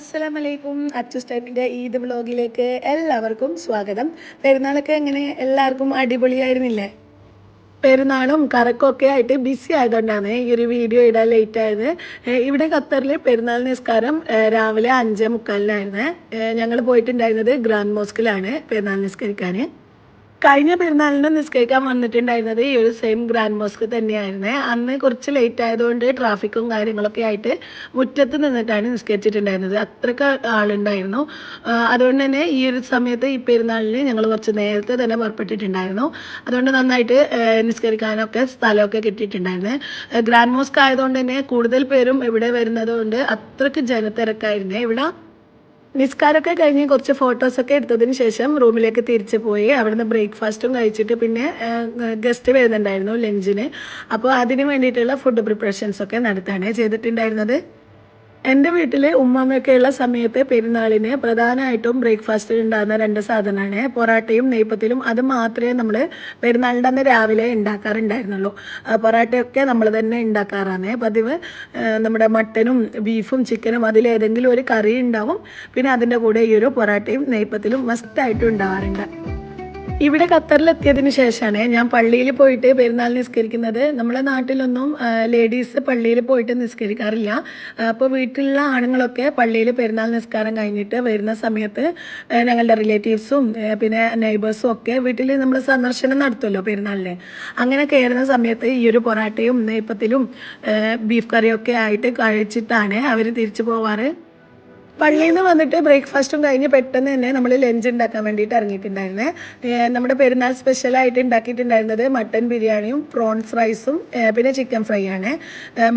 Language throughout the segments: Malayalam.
അസ്സലാമലൈക്കും. അച്ചു സ്റ്റൈപ്പിൻ്റെ ഈദ് വ്ളോഗിലേക്ക് എല്ലാവർക്കും സ്വാഗതം. പെരുന്നാളൊക്കെ എങ്ങനെ എല്ലാവർക്കും അടിപൊളിയായിരുന്നില്ലേ? പെരുന്നാളും കറക്കമൊക്കെ ആയിട്ട് ബിസി ആയതുകൊണ്ടാണ് ഈ ഒരു വീഡിയോ ഇടാൻ ലേറ്റ് ആയത്. ഇവിടെ ഖത്തറിൽ പെരുന്നാൾ നിസ്കാരം രാവിലെ 5:45 ഞങ്ങൾ പോയിട്ടുണ്ടായിരുന്നത് ഗ്രാൻഡ് മോസ്കിലാണ് പെരുന്നാൾ നിസ്കരിക്കാൻ. കഴിഞ്ഞ പെരുന്നാളിന് നിസ്കരിക്കാൻ വന്നിട്ടുണ്ടായിരുന്നത് ഈ ഒരു സെയിം ഗ്രാൻഡ് മോസ്ക് തന്നെയായിരുന്നേ. അന്ന് കുറച്ച് ലേറ്റ് ആയതുകൊണ്ട് ട്രാഫിക്കും കാര്യങ്ങളൊക്കെ ആയിട്ട് മുറ്റത്ത് നിന്നിട്ടാണ് നിസ്കരിച്ചിട്ടുണ്ടായിരുന്നത്. അത്രയ്ക്ക് ആളുണ്ടായിരുന്നു. അതുകൊണ്ട് തന്നെ ഈ ഒരു സമയത്ത് ഈ പെരുന്നാളിന് ഞങ്ങൾ കുറച്ച് നേരത്തെ തന്നെ പുറപ്പെട്ടിട്ടുണ്ടായിരുന്നു. അതുകൊണ്ട് നന്നായിട്ട് നിസ്കരിക്കാനൊക്കെ സ്ഥലമൊക്കെ കിട്ടിയിട്ടുണ്ടായിരുന്നു. ഗ്രാൻഡ് മോസ്ക് ആയതുകൊണ്ട് തന്നെ കൂടുതൽ പേരും ഇവിടെ വരുന്നത് കൊണ്ട് അത്രയ്ക്ക് ജനത്തിരക്കായിരുന്നേ ഇവിടെ. നിസ്കാരമൊക്കെ കഴിഞ്ഞ് കുറച്ച് ഫോട്ടോസൊക്കെ എടുത്തതിന് ശേഷം റൂമിലേക്ക് തിരിച്ച് പോയി. അവിടുന്ന് ബ്രേക്ക്ഫാസ്റ്റും കഴിച്ചിട്ട് പിന്നെ ഗസ്റ്റ് വരുന്നുണ്ടായിരുന്നു ലഞ്ചിന്. അപ്പോൾ അതിന് വേണ്ടിയിട്ടുള്ള ഫുഡ് പ്രിപ്പറേഷൻസൊക്കെ നടത്തുകയാണ് ചെയ്തിട്ടുണ്ടായിരുന്നത്. എൻ്റെ വീട്ടിൽ ഉമ്മാമ്മയൊക്കെ ഉള്ള സമയത്ത് പെരുന്നാളിന് പ്രധാനമായിട്ടും ബ്രേക്ക്ഫാസ്റ്റിൽ ഉണ്ടാകുന്ന 2 സാധനമാണ് പൊറാട്ടയും നെയ്പ്പത്തിലും. അത് മാത്രമേ നമ്മൾ പെരുന്നാളിൻ്റെ അന്ന് രാവിലെ ഉണ്ടാക്കാറുണ്ടായിരുന്നുള്ളൂ. പൊറാട്ടയൊക്കെ നമ്മൾ തന്നെ ഉണ്ടാക്കാറാണ് പതിവ്. നമ്മുടെ മട്ടനും ബീഫും ചിക്കനും അതിലേതെങ്കിലും ഒരു കറി ഉണ്ടാവും. പിന്നെ അതിൻ്റെ കൂടെ ഈ ഒരു പൊറാട്ടയും നെയ്പ്പത്തിലും മസ്റ്റായിട്ടും ഉണ്ടാവാറുണ്ട്. ഇവിടെ ഖത്തറിലെത്തിയതിന് ശേഷമാണ് ഞാൻ പള്ളിയിൽ പോയിട്ട് പെരുന്നാൾ നിസ്കരിക്കുന്നത്. നമ്മളെ നാട്ടിലൊന്നും ലേഡീസ് പള്ളിയിൽ പോയിട്ട് നിസ്കരിക്കാറില്ല. അപ്പോൾ വീട്ടിലുള്ള ആണുങ്ങളൊക്കെ പള്ളിയിൽ പെരുന്നാൾ നിസ്കാരം കഴിഞ്ഞിട്ട് വരുന്ന സമയത്ത് ഞങ്ങളുടെ റിലേറ്റീവ്സും പിന്നെ നെയ്ബേഴ്സും ഒക്കെ വീട്ടിൽ നമ്മൾ സന്ദർശനം നടത്തുമല്ലോ പെരുന്നാളിന്. അങ്ങനെ കയറുന്ന സമയത്ത് ഈ ഒരു പൊറാട്ടയും നെയ്പ്പത്തിലും ബീഫ് കറിയൊക്കെ ആയിട്ട് കഴിച്ചിട്ടാണ് അവർ തിരിച്ചു പോവാറ്. പള്ളിയിൽ നിന്ന് വന്നിട്ട് ബ്രേക്ക്ഫാസ്റ്റും കഴിഞ്ഞ് പെട്ടെന്ന് തന്നെ നമ്മൾ ലഞ്ച് ഉണ്ടാക്കാൻ വേണ്ടിയിട്ട് ഇറങ്ങിയിട്ടുണ്ടായിരുന്നേ. നമ്മുടെ പെരുന്നാൾ സ്പെഷ്യലായിട്ട് ഉണ്ടാക്കിയിട്ടുണ്ടായിരുന്നത് മട്ടൻ ബിരിയാണിയും പ്രോൺസ് റൈസും പിന്നെ ചിക്കൻ ഫ്രൈ ആണ്.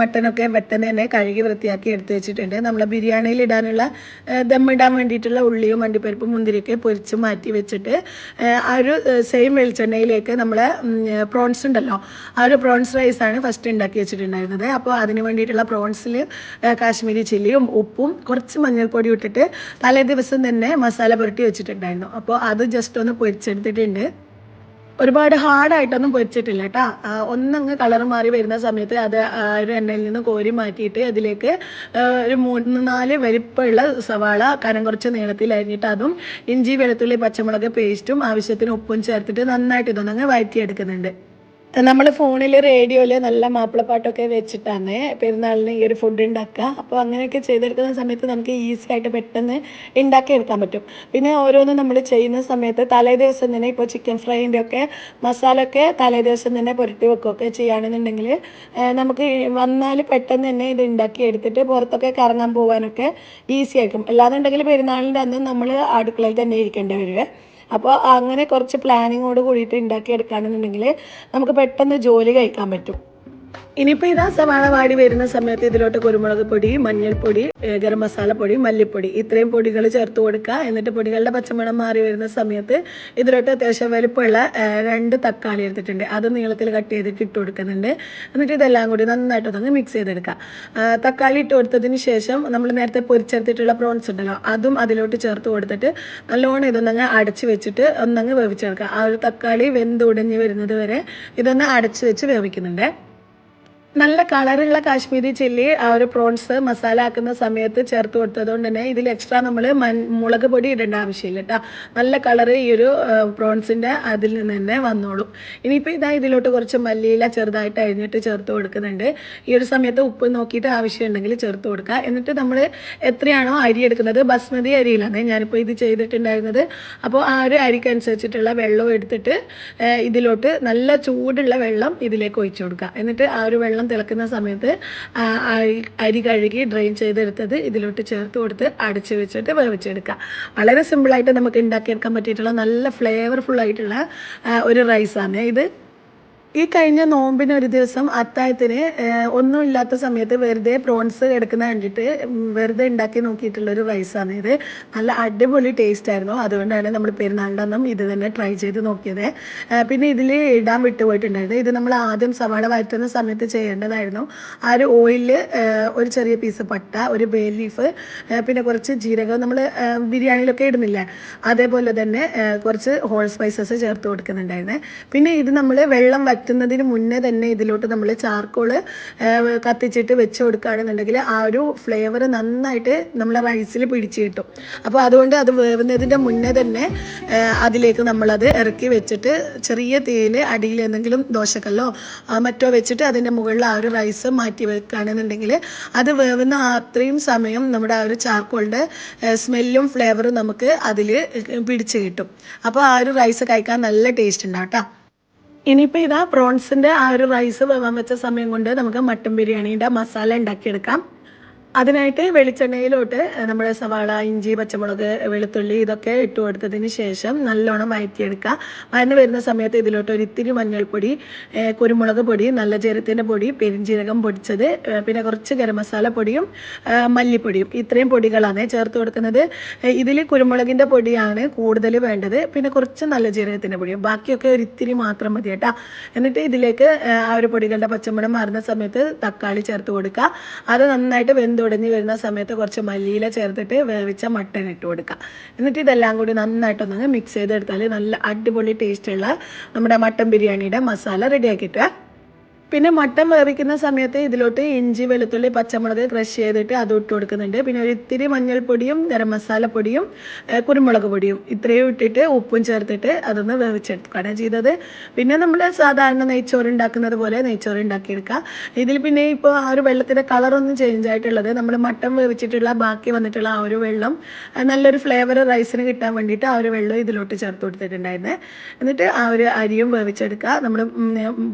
മട്ടനൊക്കെ പെട്ടെന്ന് തന്നെ കഴുകി വൃത്തിയാക്കി എടുത്ത് വെച്ചിട്ടുണ്ട്. നമ്മൾ ബിരിയാണിയിൽ ഇടാനുള്ള ദമ്മിടാൻ വേണ്ടിയിട്ടുള്ള ഉള്ളിയും അണ്ടിപ്പരിപ്പും മുന്തിരിയൊക്കെ പൊരിച്ച് മാറ്റി വെച്ചിട്ട് ആ ഒരു സെയിം വെളിച്ചെണ്ണയിലേക്ക് നമ്മൾ പ്രോൺസ് ഉണ്ടല്ലോ, ആ ഒരു പ്രോൺസ് റൈസാണ് ഫസ്റ്റ് ഉണ്ടാക്കി വെച്ചിട്ടുണ്ടായിരുന്നത്. അപ്പോൾ അതിന് വേണ്ടിയിട്ടുള്ള പ്രോൺസിൽ കാശ്മീരി ചില്ലിയും ഉപ്പും കുറച്ച് മഞ്ഞൾപ്പൊടി ഇട്ടിട്ട് തലേ ദിവസം തന്നെ മസാല പുരട്ടി വെച്ചിട്ടുണ്ടായിരുന്നു. അപ്പോൾ അത് ജസ്റ്റ് ഒന്ന് പൊരിച്ചെടുത്തിട്ടുണ്ട്. ഒരുപാട് ഹാർഡായിട്ടൊന്നും പൊരിച്ചിട്ടില്ല കേട്ടോ. ഒന്നങ്ങ് കളർ മാറി വരുന്ന സമയത്ത് അത് ഒരു എണ്ണയിൽ നിന്ന് കോരി മാറ്റിയിട്ട് അതിലേക്ക് ഒരു 3-4 വലിപ്പമുള്ള സവാള കനം കുറച്ച് നീളത്തിൽ അരിഞ്ഞിട്ട് അതും ഇഞ്ചി വെളുത്തുള്ളി പച്ചമുളക് പേസ്റ്റും ആവശ്യത്തിന് ഉപ്പും ചേർത്തിട്ട് നന്നായിട്ട് ഇതൊന്നങ്ങ് വഴറ്റിയെടുക്കുന്നുണ്ട്. നമ്മൾ ഫോണിൽ റേഡിയോയിൽ നല്ല മാപ്പിളപ്പാട്ടൊക്കെ വെച്ചിട്ടാണ് പെരുന്നാളിന് ഈ ഒരു ഫുഡ് ഉണ്ടാക്കുക. അപ്പോൾ അങ്ങനെയൊക്കെ ചെയ്തെടുക്കുന്ന സമയത്ത് നമുക്ക് ഈസി ആയിട്ട് പെട്ടെന്ന് ഉണ്ടാക്കിയെടുക്കാൻ പറ്റും. പിന്നെ ഓരോന്നും നമ്മൾ ചെയ്യുന്ന സമയത്ത് തലേ ദിവസം തന്നെ ഇപ്പോൾ ചിക്കൻ ഫ്രൈൻ്റെ ഒക്കെ മസാല ഒക്കെ തലേ ദിവസം തന്നെ പുരട്ടി വെക്കുകയൊക്കെ ചെയ്യുകയാണെന്നുണ്ടെങ്കിൽ നമുക്ക് വന്നാൽ പെട്ടെന്ന് തന്നെ ഇത് ഉണ്ടാക്കി എടുത്തിട്ട് പുറത്തൊക്കെ കറങ്ങാൻ പോകാനൊക്കെ ഈസി ആയിരിക്കും. അല്ലാന്നുണ്ടെങ്കിൽ പെരുന്നാളിൻ്റെ അന്ന് നമ്മൾ അടുക്കളയിൽ തന്നെ ഇരിക്കേണ്ടി വരിക. അപ്പോൾ അങ്ങനെ കുറച്ച് പ്ലാനിങ്ങോട് കൂടിയിട്ട് ഉണ്ടാക്കിയെടുക്കുകയാണെന്നുണ്ടെങ്കിൽ നമുക്ക് പെട്ടെന്ന് ജോലി കഴിക്കാൻ പറ്റും. ഇനിയിപ്പോൾ ഇതാ സവാള വാടി വരുന്ന സമയത്ത് ഇതിലോട്ട് കുരുമുളക് പൊടി, മഞ്ഞൾപ്പൊടി, ഗരം മസാലപ്പൊടി, മല്ലിപ്പൊടി ഇത്രയും പൊടികൾ ചേർത്ത് കൊടുക്കുക. എന്നിട്ട് പൊടികളുടെ പച്ചമണം മാറി വരുന്ന സമയത്ത് ഇതിലോട്ട് അത്യാവശ്യം വലുപ്പമുള്ള 2 തക്കാളി എടുത്തിട്ടുണ്ട്. അത് നീളത്തിൽ കട്ട് ചെയ്തിട്ട് ഇട്ട് കൊടുക്കുന്നുണ്ട്. എന്നിട്ട് ഇതെല്ലാം കൂടി നന്നായിട്ടൊന്ന് മിക്സ് ചെയ്തെടുക്കുക. തക്കാളി ഇട്ട് കൊടുത്തതിന് ശേഷം നമ്മൾ നേരത്തെ പൊരിച്ചെടുത്തിട്ടുള്ള പ്രോൺസ് ഉണ്ടല്ലോ അതും അതിലോട്ട് ചേർത്ത് കൊടുത്തിട്ട് നല്ലോണം ഇതൊന്നങ്ങ് അടച്ച് വെച്ചിട്ട് ഒന്നങ്ങ് വേവിച്ചെടുക്കുക. ആ ഒരു തക്കാളി വെന്ത് ഉടഞ്ഞ് വരുന്നത് വരെ ഇതൊന്ന് അടച്ച് വെച്ച് വേവിക്കുന്നുണ്ട്. നല്ല കളറുള്ള കാശ്മീരി ചില്ലി ആ ഒരു പ്രോൺസ് മസാല ആക്കുന്ന സമയത്ത് ചേർത്ത് കൊടുത്തതുകൊണ്ട് തന്നെ ഇതിൽ എക്സ്ട്രാ നമ്മൾ മുളക് പൊടി ഇടേണ്ട ആവശ്യമില്ല കേട്ടോ. നല്ല കളറ് ഈ ഒരു പ്രോൺസിൻ്റെ അതിൽ നിന്ന് തന്നെ വന്നോളും. ഇനിയിപ്പോൾ ഇതാ ഇതിലോട്ട് കുറച്ച് മല്ലിയില ചെറുതായിട്ട് അരിഞ്ഞിട്ട് ചേർത്ത് കൊടുക്കുന്നുണ്ട്. ഈ ഒരു സമയത്ത് ഉപ്പ് നോക്കിയിട്ട് ആവശ്യമുണ്ടെങ്കിൽ ചേർത്ത് കൊടുക്കുക. എന്നിട്ട് നമ്മൾ എത്രയാണോ അരി എടുക്കുന്നത് ബസ്മതി അരിയിലാണ് ഞാനിപ്പോൾ ഇത് ചെയ്തിട്ടുണ്ടായിരുന്നത്. അപ്പോൾ ആ ഒരു അരിക്കനുസരിച്ചിട്ടുള്ള വെള്ളം എടുത്തിട്ട് ഇതിലോട്ട് നല്ല ചൂടുള്ള വെള്ളം ഇതിലേക്ക് ഒഴിച്ചു കൊടുക്കുക. എന്നിട്ട് ആ ഒരു വെള്ളം തിളക്കുന്ന സമയത്ത് അരി കഴുകി ഡ്രെയിൻ ചെയ്തെടുത്തത് ഇതിലോട്ട് ചേർത്ത് കൊടുത്ത് അടച്ച് വെച്ചിട്ട് വേവിച്ചെടുക്കുക. വളരെ സിമ്പിളായിട്ട് നമുക്ക് ഉണ്ടാക്കിയെടുക്കാൻ പറ്റിയിട്ടുള്ള നല്ല ഫ്ലേവർഫുൾ ആയിട്ടുള്ള ഒരു റൈസാണ് ഇത്. ഈ കഴിഞ്ഞ നോമ്പിന് ഒരു ദിവസം അത്താഴത്തിന് ഒന്നും ഇല്ലാത്ത സമയത്ത് വെറുതെ പ്രോൺസ് എടുക്കുന്ന കണ്ടിട്ട് വെറുതെ ഉണ്ടാക്കി നോക്കിയിട്ടുള്ളൊരു റൈസാണ് ഇത്. നല്ല അടിപൊളി ടേസ്റ്റ് ആയിരുന്നു. അതുകൊണ്ടാണ് നമ്മൾ പെരുന്നാളിൻ്റെ അന്നും ഇത് തന്നെ ട്രൈ ചെയ്ത് നോക്കിയത്. പിന്നെ ഇതിൽ ഇടാൻ വിട്ടുപോയിട്ടുണ്ടായിരുന്നു. ഇത് നമ്മൾ ആദ്യം സവാള വഴറ്റുന്ന സമയത്ത് ചെയ്യേണ്ടതായിരുന്നു. ആ ഒരു ഓയിലിൽ ഒരു ചെറിയ പീസ് പട്ട, ഒരു ബേ ലീഫ്, പിന്നെ കുറച്ച് ജീരകം നമ്മൾ ബിരിയാണിയിലൊക്കെ ഇടുന്നില്ല അതേപോലെ തന്നെ കുറച്ച് ഹോൾ സ്പൈസസ് ചേർത്ത് കൊടുക്കുന്നുണ്ടായിരുന്നു. പിന്നെ ഇത് നമ്മൾ വെള്ളം വറ്റുന്നതിന് മുന്നേ തന്നെ ഇതിലോട്ട് നമ്മൾ ചാർക്കോൾ കത്തിച്ചിട്ട് വെച്ച് കൊടുക്കുകയാണെന്നുണ്ടെങ്കിൽ ആ ഒരു ഫ്ലേവർ നന്നായിട്ട് നമ്മളെ റൈസിൽ പിടിച്ച് കിട്ടും. അപ്പോൾ അതുകൊണ്ട് അത് വേവുന്നതിൻ്റെ മുന്നേ തന്നെ അതിലേക്ക് നമ്മളത് ഇറക്കി വെച്ചിട്ട് ചെറിയ തീയിൽ അടിയിൽ എന്തെങ്കിലും ദോശക്കല്ലോ മറ്റോ വെച്ചിട്ട് അതിൻ്റെ മുകളിൽ ആ ഒരു റൈസ് മാറ്റി വെക്കുകയാണെന്നുണ്ടെങ്കിൽ അത് വേവുന്ന അത്രയും സമയം നമ്മുടെ ആ ഒരു ചാർക്കോളിൻ്റെ സ്മെല്ലും ഫ്ലേവറും നമുക്ക് അതിൽ പിടിച്ച് കിട്ടും. അപ്പോൾ ആ ഒരു റൈസ് കഴിക്കാൻ നല്ല ടേസ്റ്റ് ഉണ്ടാവും കേട്ടോ. ഇനിയിപ്പോൾ ഇതാ പ്രോൺസിൻ്റെ ആ ഒരു റൈസ് വേവാൻ വെച്ച സമയം കൊണ്ട് നമുക്ക് മട്ടൻ ബിരിയാണീൻ്റെ മസാല ഉണ്ടാക്കിയെടുക്കാം. അതിനായിട്ട് വെളിച്ചെണ്ണയിലോട്ട് നമ്മുടെ സവാള, ഇഞ്ചി, പച്ചമുളക്, വെളുത്തുള്ളി ഇതൊക്കെ ഇട്ട് കൊടുത്തതിന് ശേഷം നല്ലോണം വഴറ്റിയെടുക്കുക. വഴന്ന് വരുന്ന സമയത്ത് ഇതിലോട്ട് ഒരു ഇത്തിരി മഞ്ഞൾപ്പൊടി, കുരുമുളക് പൊടി, നല്ല ജീരകത്തിൻ്റെ പൊടി, പെരിഞ്ജീരകം പൊടിച്ചത്, പിന്നെ കുറച്ച് ഗരം മസാല പൊടിയും മല്ലിപ്പൊടിയും, ഇത്രയും പൊടികളാണ് ചേർത്ത് കൊടുക്കുന്നത്. ഇതിൽ കുരുമുളകിൻ്റെ പൊടിയാണ് കൂടുതൽ വേണ്ടത്, പിന്നെ കുറച്ച് നല്ല ജീരകത്തിൻ്റെ പൊടിയും, ബാക്കിയൊക്കെ ഒരു ഇത്തിരി മാത്രം മതി കേട്ടോ. എന്നിട്ട് ഇതിലേക്ക് ആ ഒരു പൊടികളുടെ പച്ചമണം മാറുന്ന സമയത്ത് തക്കാളി ചേർത്ത് കൊടുക്കുക. അത് നന്നായിട്ട് തുടങ്ങി വരുന്ന സമയത്ത് കുറച്ച് മല്ലിയില ചേർത്തിട്ട് വേവിച്ച മട്ടൻ ഇട്ട് കൊടുക്കുക. എന്നിട്ട് ഇതെല്ലാം കൂടി നന്നായിട്ടൊന്ന് മിക്സ് ചെയ്തെടുത്താൽ നല്ല അടിപൊളി ടേസ്റ്റുള്ള നമ്മുടെ മട്ടൻ ബിരിയാണിയുടെ മസാല റെഡിയാക്കിയിട്ട്. പിന്നെ മട്ടൻ വേവിക്കുന്ന സമയത്ത് ഇതിലോട്ട് ഇഞ്ചി, വെളുത്തുള്ളി, പച്ചമുളക് ക്രഷ് ചെയ്തിട്ട് അത് ഇട്ട് കൊടുക്കുന്നുണ്ട്. പിന്നെ ഒരു ഇത്തിരി മഞ്ഞൾപ്പൊടിയും ഗരം മസാലപ്പൊടിയും കുരുമുളക് പൊടിയും ഇത്രയും ഇട്ടിട്ട് ഉപ്പും ചേർത്തിട്ട് അതൊന്ന് വേവിച്ചെടുക്കുകയാണ് ചെയ്തത്. പിന്നെ നമ്മൾ സാധാരണ നെയ്ച്ചോറ് ഉണ്ടാക്കുന്നത് പോലെ നെയ്ച്ചോറ് ഉണ്ടാക്കിയെടുക്കുക. ഇതിൽ പിന്നെ ഇപ്പോൾ ആ ഒരു വെള്ളത്തിൻ്റെ കളറൊന്നും ചേഞ്ച് ആയിട്ടുള്ളത് നമ്മൾ മട്ടൻ വേവിച്ചിട്ടുള്ള ബാക്കി വന്നിട്ടുള്ള ആ ഒരു വെള്ളം നല്ലൊരു ഫ്ലേവർ റൈസിന് കിട്ടാൻ വേണ്ടിയിട്ട് ആ ഒരു വെള്ളം ഇതിലോട്ട് ചേർത്ത് കൊടുത്തിട്ടുണ്ടായിരുന്നത്. എന്നിട്ട് ആ ഒരു അരിയും വേവിച്ചെടുക്കുക. നമ്മൾ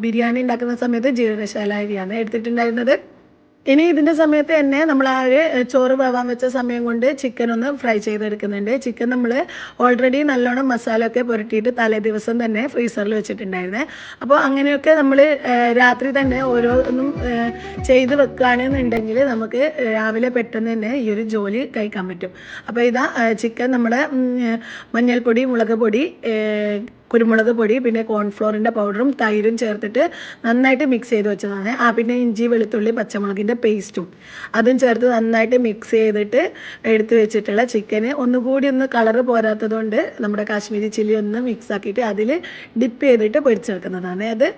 ബിരിയാണി ഉണ്ടാക്കുന്ന സമയത്ത് ജീരകശാല അരിയാണ് എടുത്തിട്ടുണ്ടായിരുന്നത്. ഇനി ഇതിൻ്റെ സമയത്ത് തന്നെ നമ്മൾ ആ ഒരു ചോറ് വേവാൻ വെച്ച സമയം കൊണ്ട് ചിക്കൻ ഒന്ന് ഫ്രൈ ചെയ്തെടുക്കുന്നുണ്ട്. ചിക്കൻ നമ്മൾ ഓൾറെഡി നല്ലോണം മസാല ഒക്കെ പുരട്ടിയിട്ട് തലേ ദിവസം തന്നെ ഫ്രീസറിൽ വെച്ചിട്ടുണ്ടായിരുന്നേ. അപ്പോൾ അങ്ങനെയൊക്കെ നമ്മൾ രാത്രി തന്നെ ഓരോന്നും ചെയ്ത് വെക്കുകയാണെന്നുണ്ടെങ്കിൽ നമുക്ക് രാവിലെ പെട്ടെന്ന് തന്നെ ഈ ഒരു ജോലി കഴിക്കാൻ പറ്റും. അപ്പോൾ ഇതാ ചിക്കൻ നമ്മുടെ മഞ്ഞൾപ്പൊടി, മുളക് പൊടി, കുരുമുളക് പൊടി, പിന്നെ കോൺഫ്ലോറിൻ്റെ പൗഡറും തൈരും ചേർത്തിട്ട് നന്നായിട്ട് മിക്സ് ചെയ്ത് വെച്ചതാണ്. പിന്നെ ഇഞ്ചി, വെളുത്തുള്ളി, പച്ചമുളകിൻ്റെ പേസ്റ്റും അതും ചേർത്ത് നന്നായിട്ട് മിക്സ് ചെയ്തിട്ട് എടുത്ത് വെച്ചിട്ടുള്ള ചിക്കന് ഒന്നുകൂടി ഒന്ന് കളറ് പോരാത്തത് കൊണ്ട് നമ്മുടെ കാശ്മീരി ചില്ലി ഒന്ന് മിക്സ് ആക്കിയിട്ട് അതിൽ ഡിപ്പ് ചെയ്തിട്ട് പൊരിച്ചെടുക്കുന്നതാണ് അത്.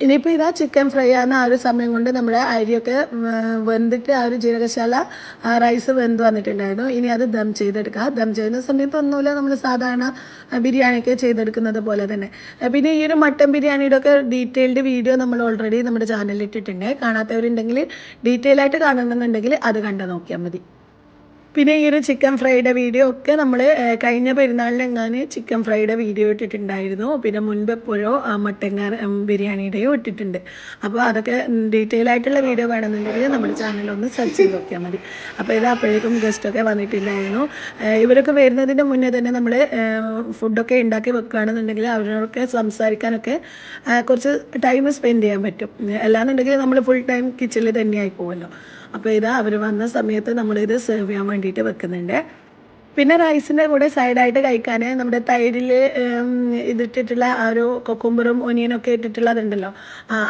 ഇനിയിപ്പോൾ ഇതാ ചിക്കൻ ഫ്രൈ ആകുന്ന ആ ഒരു സമയം കൊണ്ട് നമ്മുടെ അരിയൊക്കെ വെന്തിട്ട് ആ ഒരു ജീരകശാല റൈസ് വെന്ത് വന്നിട്ടുണ്ടായിരുന്നു. ഇനി അത് ദം ചെയ്തെടുക്കുക. ദം ചെയ്യുന്ന സമയത്ത് ഒന്നുമില്ല, നമ്മൾ സാധാരണ ബിരിയാണിയൊക്കെ ചെയ്തെടുക്കുന്നത് പോലെ തന്നെ. പിന്നെ ഈ ഒരു മട്ടൻ ബിരിയാണിയുടെ ഒക്കെ ഡീറ്റെയിൽഡ് വീഡിയോ നമ്മൾ ഓൾറെഡി നമ്മുടെ ചാനലിൽ ഇട്ടിട്ടുണ്ട്. കാണാത്തവരുണ്ടെങ്കിൽ ഡീറ്റെയിൽ ആയിട്ട് കാണണമെന്നുണ്ടെങ്കിൽ അത് കണ്ടു നോക്കിയാൽ മതി. പിന്നെ ഈ ഒരു ചിക്കൻ ഫ്രൈയുടെ വീഡിയോ ഒക്കെ നമ്മൾ കഴിഞ്ഞ പെരുന്നാളിനെങ്ങാനും ചിക്കൻ ഫ്രൈയുടെ വീഡിയോ ഇട്ടിട്ടുണ്ടായിരുന്നു. പിന്നെ മുൻപ് എപ്പോഴോ മട്ടൻ ബിരിയാണിയുടെയും ഇട്ടിട്ടുണ്ട്. അപ്പോൾ അതൊക്കെ ഡീറ്റെയിൽ ആയിട്ടുള്ള വീഡിയോ വേണമെന്നുണ്ടെങ്കിൽ നമ്മുടെ ചാനലൊന്ന് സെർച്ച് ചെയ്ത് നോക്കിയാൽ മതി. അപ്പോൾ ഇത് അപ്പോഴേക്കും ഗസ്റ്റൊക്കെ വന്നിട്ടില്ലായിരുന്നു. ഇവരൊക്കെ വരുന്നതിൻ്റെ മുന്നേ തന്നെ നമ്മൾ ഫുഡൊക്കെ ഉണ്ടാക്കി വെക്കുകയാണെന്നുണ്ടെങ്കിൽ അവരോടൊക്കെ സംസാരിക്കാനൊക്കെ കുറച്ച് ടൈം സ്പെൻഡ് ചെയ്യാൻ പറ്റും. അല്ലാന്നുണ്ടെങ്കിൽ നമ്മൾ ഫുൾ ടൈം കിച്ചണിൽ തന്നെയായി പോകുമല്ലോ. അപ്പോൾ ഇതാ അവർ വന്ന സമയത്ത് നമ്മളിത് സെർവ് ചെയ്യാൻ വേണ്ടിയിട്ട് വെക്കുന്നുണ്ട്. പിന്നെ റൈസിൻ്റെ കൂടെ സൈഡായിട്ട് കഴിക്കാൻ നമ്മുടെ തൈരിൽ ഇതിട്ടിട്ടുള്ള ആ ഒരു കൊക്കുംബറും ഒനിയനൊക്കെ ഇട്ടിട്ടുള്ളതുണ്ടല്ലോ,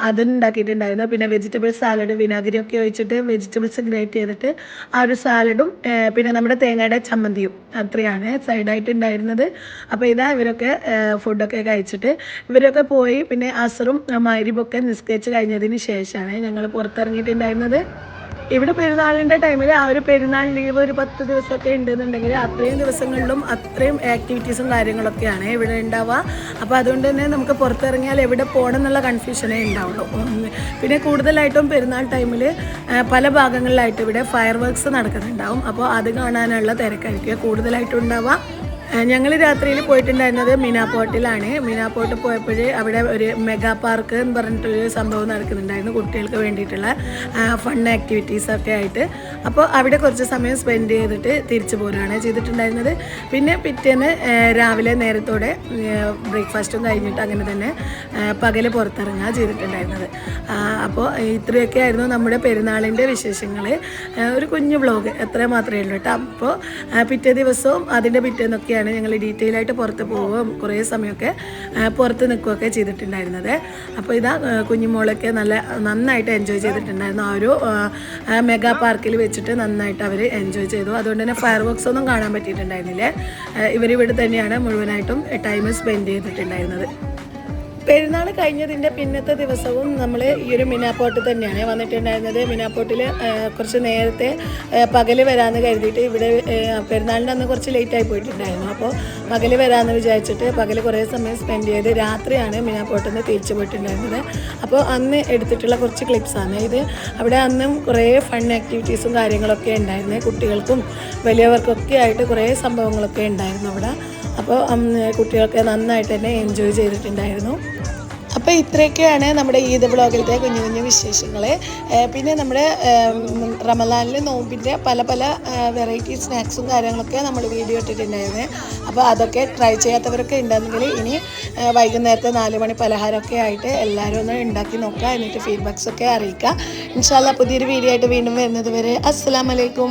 അതുണ്ടാക്കിയിട്ടുണ്ടായിരുന്നു. പിന്നെ വെജിറ്റബിൾ സാലഡ് വിനാഗിരിയൊക്കെ ഒഴിച്ചിട്ട് വെജിറ്റബിൾസ് ഗ്രേറ്റ് ചെയ്തിട്ട് ആ ഒരു സാലഡും പിന്നെ നമ്മുടെ തേങ്ങയുടെ ചമ്മന്തിയും അത്രയാണ് സൈഡായിട്ട് ഉണ്ടായിരുന്നത്. അപ്പോൾ ഇതാ ഇവരൊക്കെ ഫുഡൊക്കെ കഴിച്ചിട്ട് ഇവരൊക്കെ പോയി. പിന്നെ അസറും മഗ്‌രിബൊക്കെ നിസ്കരിച്ച് കഴിഞ്ഞതിന് ശേഷമാണ് ഞങ്ങൾ പുറത്തിറങ്ങിയിട്ടുണ്ടായിരുന്നത്. ഇവിടെ പെരുന്നാളിൻ്റെ ടൈമിൽ ആ ഒരു പെരുന്നാൾ ലീവ് ഒരു 10 ദിവസമൊക്കെ ഉണ്ടെന്നുണ്ടെങ്കിൽ അത്രയും ദിവസങ്ങളിലും അത്രയും ആക്ടിവിറ്റീസും കാര്യങ്ങളൊക്കെയാണ് ഇവിടെ ഉണ്ടാവുക. അപ്പോൾ അതുകൊണ്ട് തന്നെ നമുക്ക് പുറത്തിറങ്ങിയാൽ എവിടെ പോകണം എന്നുള്ള കൺഫ്യൂഷനേ ഉണ്ടാവുള്ളൂ. പിന്നെ കൂടുതലായിട്ടും പെരുന്നാൾ ടൈമിൽ പല ഭാഗങ്ങളിലായിട്ട് ഇവിടെ ഫയർ വർക്ക്സ് നടക്കുന്നുണ്ടാവും. അപ്പോൾ അത് കാണാനുള്ള തിരക്കായിരിക്കും കൂടുതലായിട്ടും ഉണ്ടാവുക. ഞങ്ങൾ രാത്രിയിൽ പോയിട്ടുണ്ടായിരുന്നത് മിനാപോർട്ടിലാണ്. മിനാപോർട്ട് പോയപ്പോൾ അവിടെ ഒരു മെഗാ പാർക്ക് എന്ന് പറഞ്ഞിട്ടൊരു സംഭവം നടക്കുന്നുണ്ടായിരുന്നു കുട്ടികൾക്ക് വേണ്ടിയിട്ടുള്ള ഫൺ ആക്ടിവിറ്റീസൊക്കെ ആയിട്ട്. അപ്പോൾ അവിടെ കുറച്ച് സമയം സ്പെൻഡ് ചെയ്തിട്ട് തിരിച്ചു പോരുകയാണ് ചെയ്തിട്ടുണ്ടായിരുന്നത്. പിന്നെ പിറ്റേന്ന് രാവിലെ നേരത്തോടെ ബ്രേക്ക്ഫാസ്റ്റും കഴിഞ്ഞിട്ട് അങ്ങനെ തന്നെ പകൽ പുറത്തിറങ്ങുക ചെയ്തിട്ടുണ്ടായിരുന്നത്. അപ്പോൾ ഇത്രയൊക്കെ ആയിരുന്നു നമ്മുടെ പെരുന്നാളിൻ്റെ വിശേഷങ്ങൾ. ഒരു കുഞ്ഞു വ്ളോഗ് എത്ര മാത്രമേ ഉള്ളൂ കേട്ടോ. അപ്പോൾ പിറ്റേ ദിവസവും അതിൻ്റെ പിറ്റേന്നൊക്കെയാണ് ഞങ്ങൾ ഡീറ്റെയിൽ ആയിട്ട് പുറത്ത് പോവുകയും കുറേ സമയമൊക്കെ പുറത്ത് നിൽക്കുകയൊക്കെ ചെയ്തിട്ടുണ്ടായിരുന്നത്. അപ്പോൾ ഇതാ കുഞ്ഞുമോളൊക്കെ നന്നായിട്ട് എൻജോയ് ചെയ്തിട്ടുണ്ടായിരുന്നു. ആ ഒരു മെഗാ പാർക്കിൽ വെച്ചിട്ട് നന്നായിട്ട് അവർ എൻജോയ് ചെയ്തു. അതുകൊണ്ട് തന്നെ ഫയർ വർക്ക്സ് ഒന്നും കാണാൻ പറ്റിയിട്ടുണ്ടായിരുന്നില്ല. ഇവരിവിടെ തന്നെയാണ് മുഴുവനായിട്ടും ടൈം സ്പെൻഡ് ചെയ്തിട്ടുണ്ടായിരുന്നത്. പെരുന്നാൾ കഴിഞ്ഞതിൻ്റെ പിന്നത്തെ ദിവസവും നമ്മൾ ഈ ഒരു മിനാപ്പോർട്ട് തന്നെയാണ് വന്നിട്ടുണ്ടായിരുന്നത്. മിനാപ്പോർട്ടിൽ കുറച്ച് നേരത്തെ പകൽ വരാമെന്ന് കരുതിയിട്ട് ഇവിടെ പെരുന്നാളിൻ്റെ അന്ന് കുറച്ച് ലേറ്റായി പോയിട്ടുണ്ടായിരുന്നു. അപ്പോൾ പകൽ വരാമെന്ന് വിചാരിച്ചിട്ട് പകൽ കുറേ സമയം സ്പെൻഡ് ചെയ്ത് രാത്രിയാണ് മിനാപ്പോർട്ടിൽ നിന്ന് തിരിച്ചു പോയിട്ടുണ്ടായിരുന്നത്. അപ്പോൾ അന്ന് എടുത്തിട്ടുള്ള കുറച്ച് ക്ലിപ്സാണ് ഇത്. അവിടെ അന്നും കുറേ ഫൺ ആക്ടിവിറ്റീസും കാര്യങ്ങളൊക്കെ ഉണ്ടായിരുന്നു. കുട്ടികൾക്കും വലിയവർക്കൊക്കെ ആയിട്ട് കുറേ സംഭവങ്ങളൊക്കെ ഉണ്ടായിരുന്നു അവിടെ. അപ്പോൾ കുട്ടികൾക്ക് നന്നായിട്ട് തന്നെ എൻജോയ് ചെയ്തിട്ടുണ്ടായിരുന്നു. അപ്പോൾ ഇത്രയൊക്കെയാണ് നമ്മുടെ ഈദ് വ്ളോഗിലത്തെ കുഞ്ഞു കുഞ്ഞു വിശേഷങ്ങൾ. പിന്നെ നമ്മുടെ റമദാനിൽ നോമ്പിൻ്റെ പല പല വെറൈറ്റി സ്നാക്സും കാര്യങ്ങളൊക്കെ നമ്മൾ വീഡിയോ ഇട്ടിട്ടുണ്ടായിരുന്നു. അപ്പോൾ അതൊക്കെ ട്രൈ ചെയ്യാത്തവരൊക്കെ ഉണ്ടെങ്കിൽ ഇനി വൈകുന്നേരത്തെ 4 മണി പലഹാരമൊക്കെ ആയിട്ട് എല്ലാവരും ഒന്ന് ഉണ്ടാക്കി നോക്കുക. എന്നിട്ട് ഫീഡ്ബാക്സൊക്കെ അറിയിക്കുക. ഇൻഷാ അല്ലാഹ് പുതിയൊരു വീഡിയോ ആയിട്ട് വീണ്ടും വരുന്നത് വരെ അസ്സലാമു അലൈക്കും.